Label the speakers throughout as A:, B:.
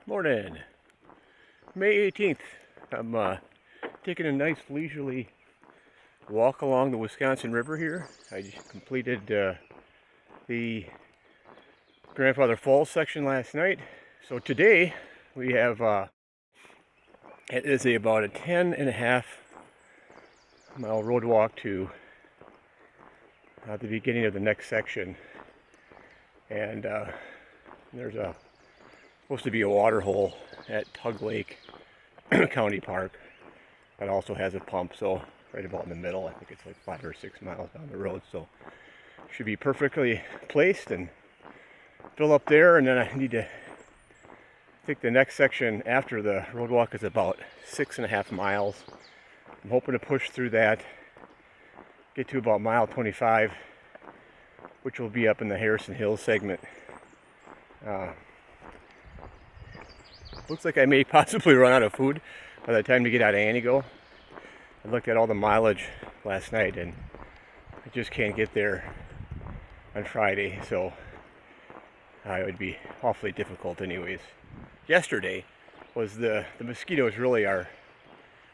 A: Morning, May 18th. I'm taking a nice leisurely walk along the Wisconsin River here. I just completed the Grandfather Falls section last night. So today we have, it is about a 10.5 mile road walk to the beginning of the next section. And there's supposed to be a water hole at Tug Lake County Park that also has a pump, so right about in the middle. I think it's like 5 or 6 miles down the road, so should be perfectly placed and fill up there. And then I need to think the next section after the road walk is about 6.5 miles. I'm hoping to push through that, get to about mile 25, which will be up in the Harrison Hills segment. Looks like I may possibly run out of food by the time to get out of Antigo. I looked at all the mileage last night and I just can't get there on Friday, so it would be awfully difficult anyways. Yesterday was the mosquitoes really are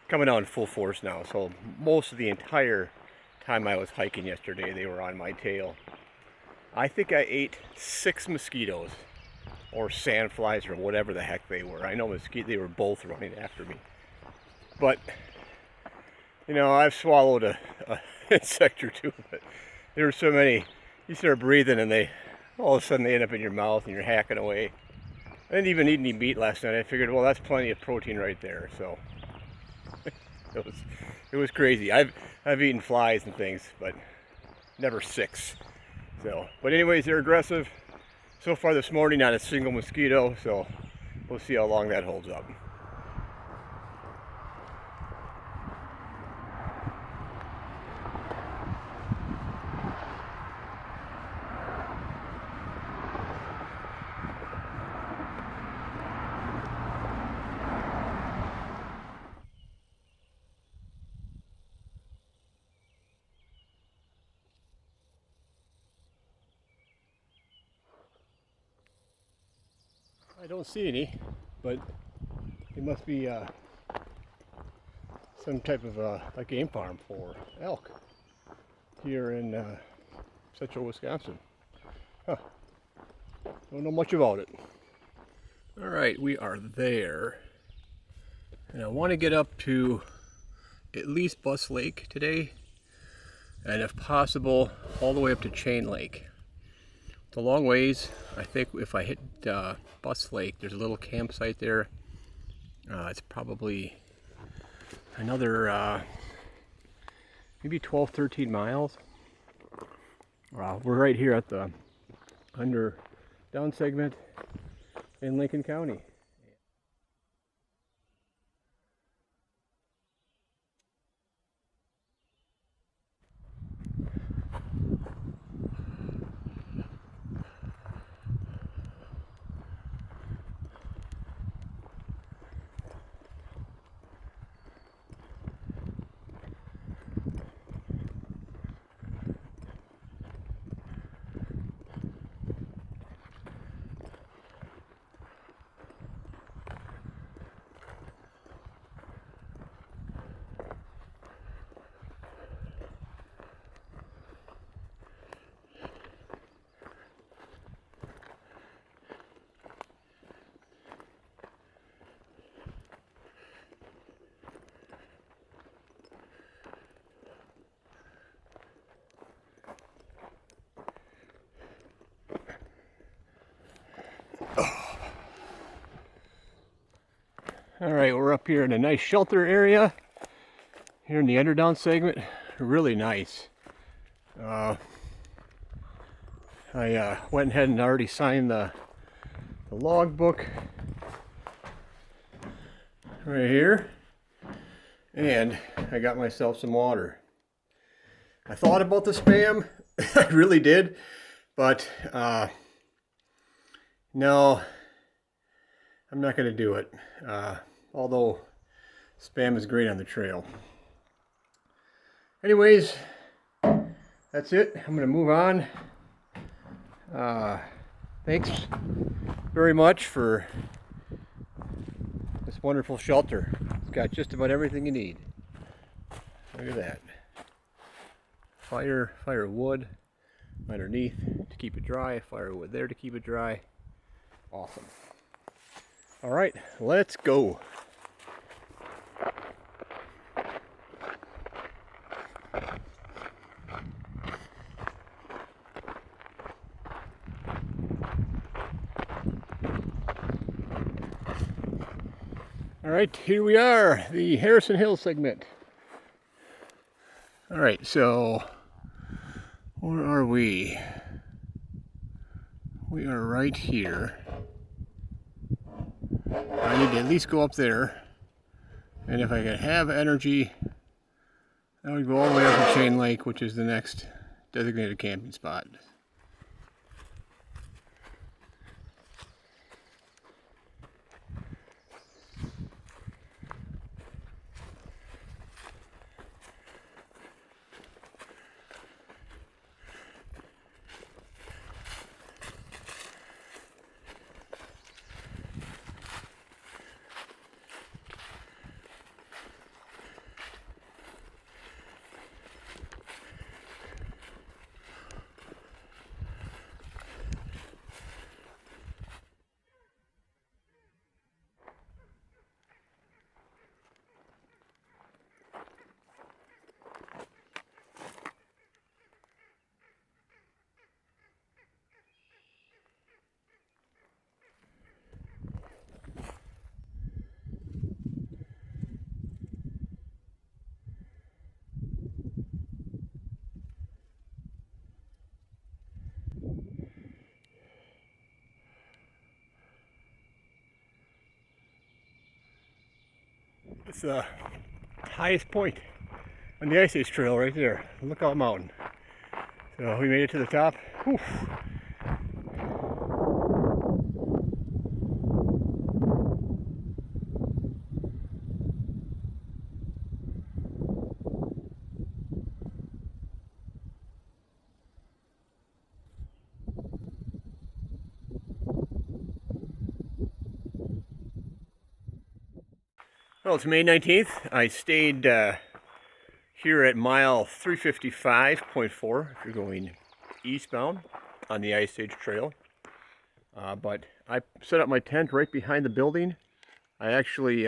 A: coming out in full force now, so most of the entire time I was hiking yesterday they were on my tail. I think I ate 6 mosquitoes or sandflies or whatever the heck they were. I know they were both running after me. But, you know, I've swallowed a insect or two, but there were so many. You start breathing and all of a sudden they end up in your mouth and you're hacking away. I didn't even eat any meat last night. I figured, well, that's plenty of protein right there. So it was crazy. I've eaten flies and things, but never 6. So, but anyways, they're aggressive. So far this morning, not a single mosquito, so we'll see how long that holds up. I don't see any, but it must be some type of a game farm for elk here in central Wisconsin. Huh. Don't know much about it. All right, we are there. And I want to get up to at least Buss Lake today, and if possible, all the way up to Chain Lake. It's a long ways. I think if I hit Buss Lake, there's a little campsite there. It's probably another maybe 12, 13 miles. We're right here at the down segment in Lincoln County. All right, we're up here in a nice shelter area here in the Underdown segment. Really nice. I went ahead and already signed the log book right here, and I got myself some water. I thought about the spam, I really did, but no, I'm not going to do it. Although spam is great on the trail. Anyways, that's it. I'm going to move on. Thanks very much for this wonderful shelter. It's got just about everything you need. Look at that. Firewood underneath to keep it dry, firewood there to keep it dry. Awesome. All right, let's go. All right, here we are, the Harrison Hill segment. All right, so where are we? We are right here. I need to at least go up there, and if I could have energy, I would go all the way up to Chain Lake, which is the next designated camping spot. It's the highest point on the Ice Age Trail right there, Lookout Mountain. So we made it to the top. Whew. Well, it's May 19th. I stayed here at mile 355.4 if you're going eastbound on the Ice Age Trail. But I set up my tent right behind the building. I actually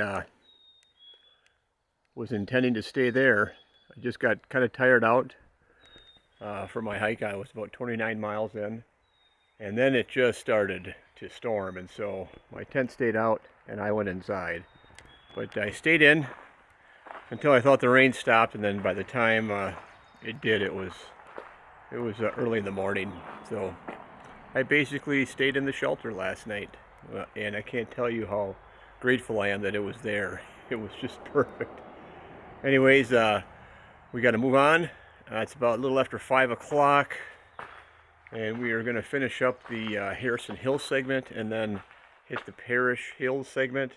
A: was intending to stay there. I just got kind of tired out for my hike. I was about 29 miles in, and then it just started to storm, and so my tent stayed out and I went inside. But I stayed in until I thought the rain stopped, and then by the time it did, it was early in the morning. So I basically stayed in the shelter last night, and I can't tell you how grateful I am that it was there. It was just perfect. Anyways, we got to move on. It's about a little after 5 o'clock, and we are going to finish up the Harrison Hill segment and then hit the Parish Hills segment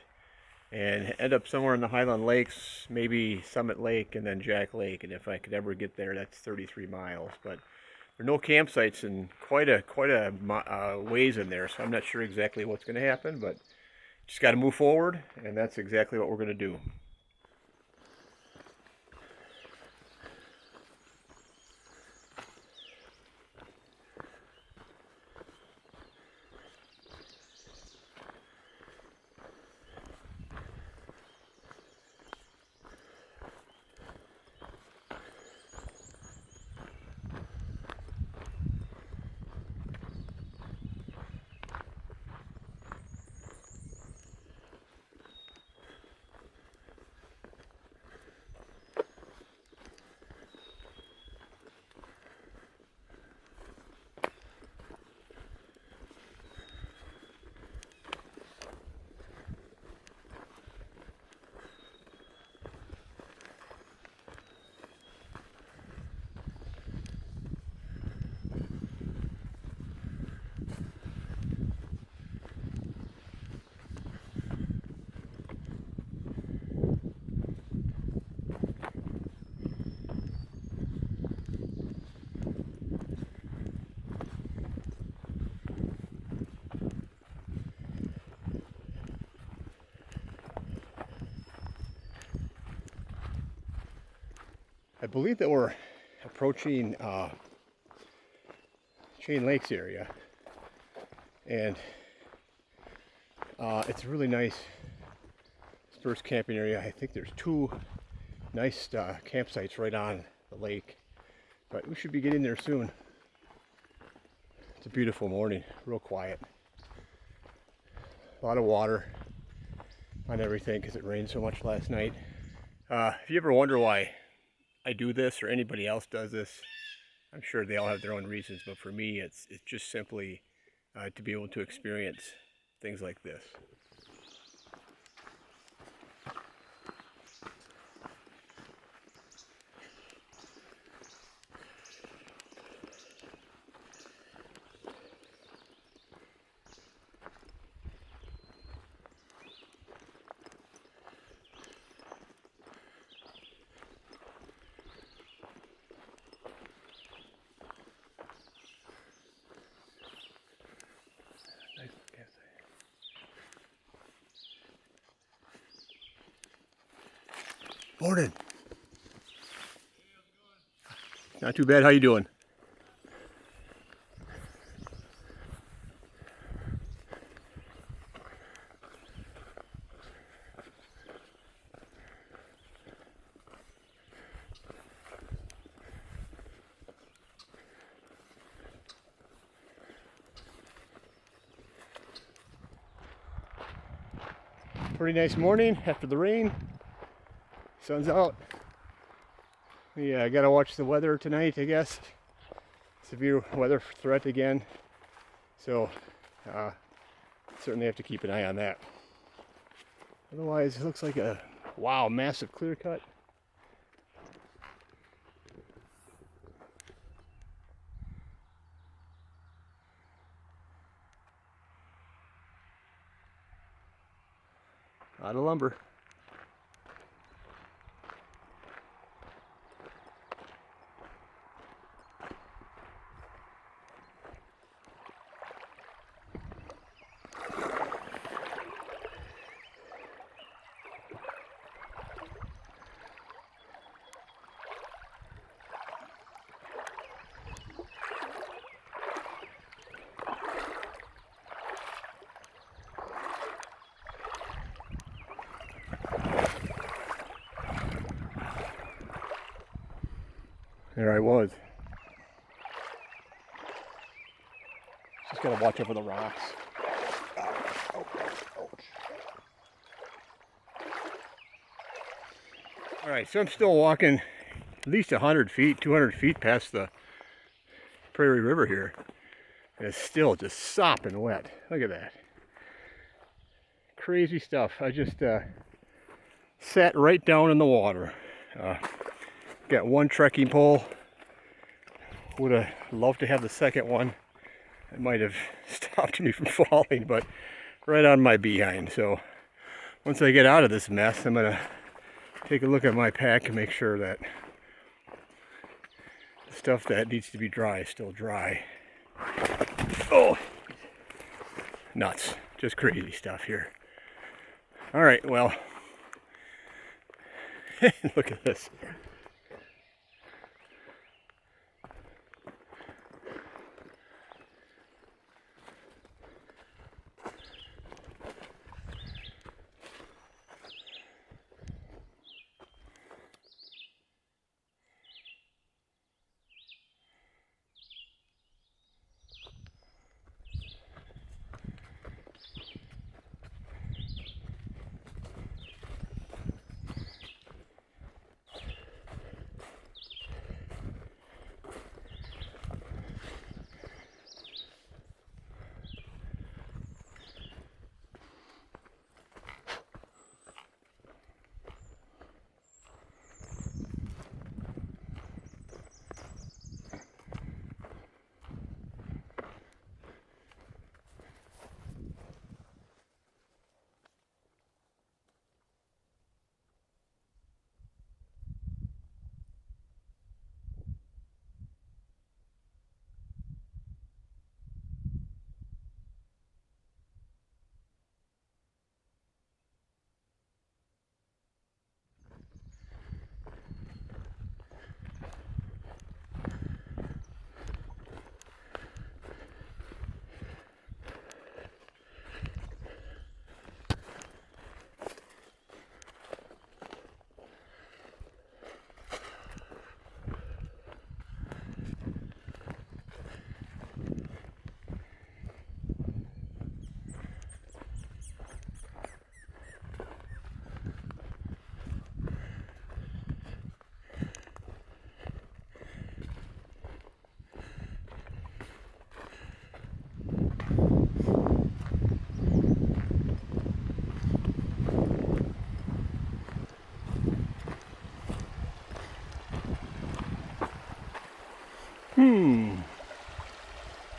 A: and end up somewhere in the Highland Lakes, maybe Summit Lake and then Jack Lake. And if I could ever get there, that's 33 miles. But there are no campsites and quite a ways in there, so I'm not sure exactly what's going to happen, but just got to move forward, and that's exactly what we're going to do. I believe that we're approaching Chain Lakes area, and it's a really nice first camping area. I think there's two nice campsites right on the lake, but we should be getting there soon. It's a beautiful morning, real quiet. A lot of water on everything because it rained so much last night. If you ever wonder why I do this or anybody else does this, I'm sure they all have their own reasons, but for me it's just simply to be able to experience things like this. Morning. Not too bad. How you doing? Pretty nice morning after the rain. Sun's out. Yeah, I gotta watch the weather tonight, I guess. Severe weather threat again. So, certainly have to keep an eye on that. Otherwise, it looks like a, wow, massive clear cut. A lot of lumber. There I was. Just gotta watch over the rocks. Alright, so I'm still walking at least 100 feet, 200 feet past the Prairie River here. And it's still just sopping wet. Look at that. Crazy stuff. I just sat right down in the water. Got one trekking pole. Would have loved to have the second one. It might have stopped me from falling, but right on my behind. So once I get out of this mess, I'm gonna take a look at my pack and make sure that the stuff that needs to be dry is still dry. Oh, nuts. Just crazy stuff here. All right, well, look at this.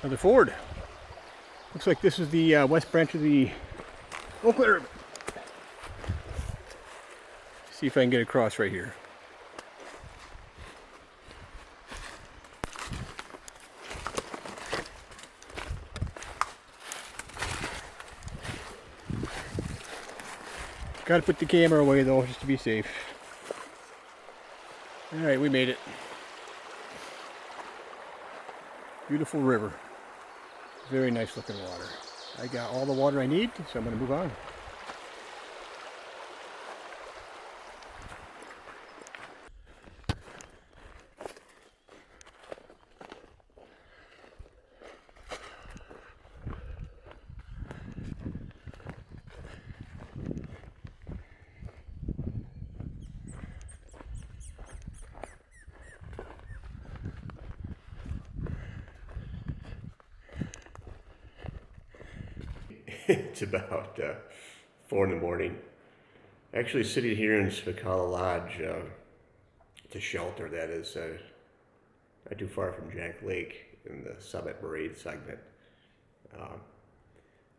A: Another ford. Looks like this is the west branch of the Oakland River. See if I can get across right here. Gotta put the camera away though, just to be safe. Alright, we made it. Beautiful river. Very nice looking water. I got all the water I need, so I'm gonna move on. It's about 4 in the morning. Actually sitting here in Spicala Lodge. It's a shelter that is not too far from Jack Lake in the Summit Moraine Segment.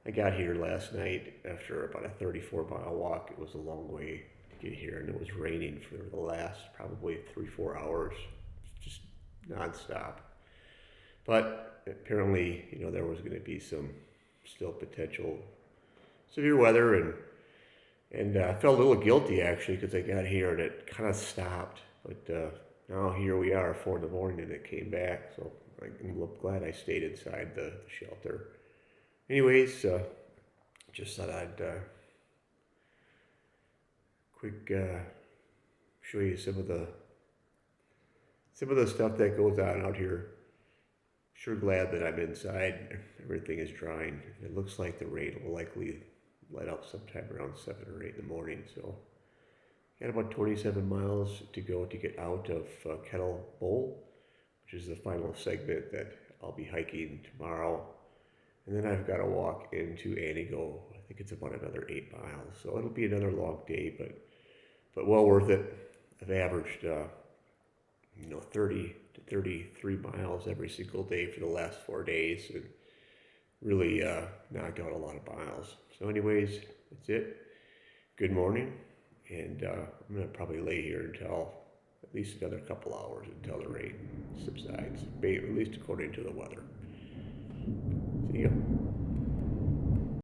A: I got here last night after about a 34-mile walk. It was a long way to get here, and it was raining for the last probably 3-4 hours, just nonstop. But apparently, there was going to be some still potential severe weather, and I felt a little guilty actually because I got here and it kind of stopped. But now here we are, 4 in the morning, and it came back. So I'm glad I stayed inside the shelter. Anyways, just thought I'd quick show you some of the stuff that goes on out here. Sure glad that I'm inside. Everything is drying. It looks like the rain will likely let up sometime around 7 or 8 in the morning. So got about 27 miles to go to get out of Kettle Bowl, which is the final segment that I'll be hiking tomorrow. And then I've got to walk into Anigo. I think it's about another 8 miles. So it'll be another long day, but well worth it. I've averaged 30 to 33 miles every single day for the last 4 days, and really knocked out a lot of miles. So anyways, that's it. Good morning, and I'm going to probably lay here until at least another couple hours until the rain subsides, at least according to the weather. See ya.